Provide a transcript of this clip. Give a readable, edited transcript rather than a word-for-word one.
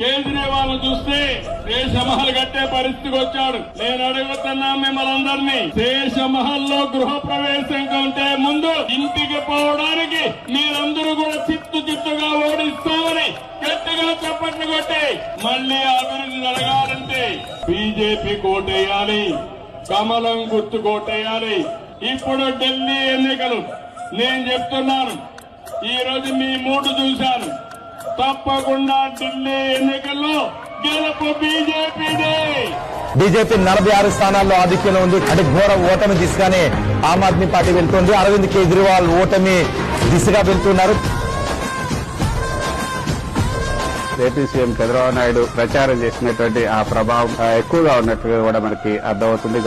కేజ్రీవాల్ చూస్తే శేషమహల్ కట్టే పరిస్థితికి వచ్చాడు. నేను అడుగుతున్నా మిమ్మల్ని అందరినీ, శేషమహల్ లో గృహ ప్రవేశం కంటే ముందు ఇంటికి పోవడానికి మీరందరూ కూడా చిత్తుగా ఓడిస్తామని గట్టిగా చప్పట్లు కొట్టి మళ్లీ అభివృద్ధి జరగాలంటే బీజేపీ కోటేయాలి, కమలం గుర్తు కోటేయాలి. ఇప్పుడు ఢిల్లీ ఎన్నికలు నేను చెప్తున్నాను, ఈ రోజు మీ మూడు చూశాను. తప్పకుండా ఢిల్లీ ఎన్నికల్లో గెలుపు బీజేపీదే. బీజేపీ 46 స్థానాల్లో ఆధిక్యంలో ఉంది. అంటే ఘోర ఓటమి దిశగానే ఆమ్ ఆద్మీ పార్టీ వెళ్తోంది. అరవింద్ కేజ్రీవాల్ ఓటమి దిశగా వెళ్తున్నారు. ఏపీ సీఎం చంద్రబాబు నాయుడు ప్రచారం చేసినటువంటి ఆ ప్రభావం ఎక్కువగా ఉన్నట్టుగా కూడా మనకి అర్థమవుతుంది.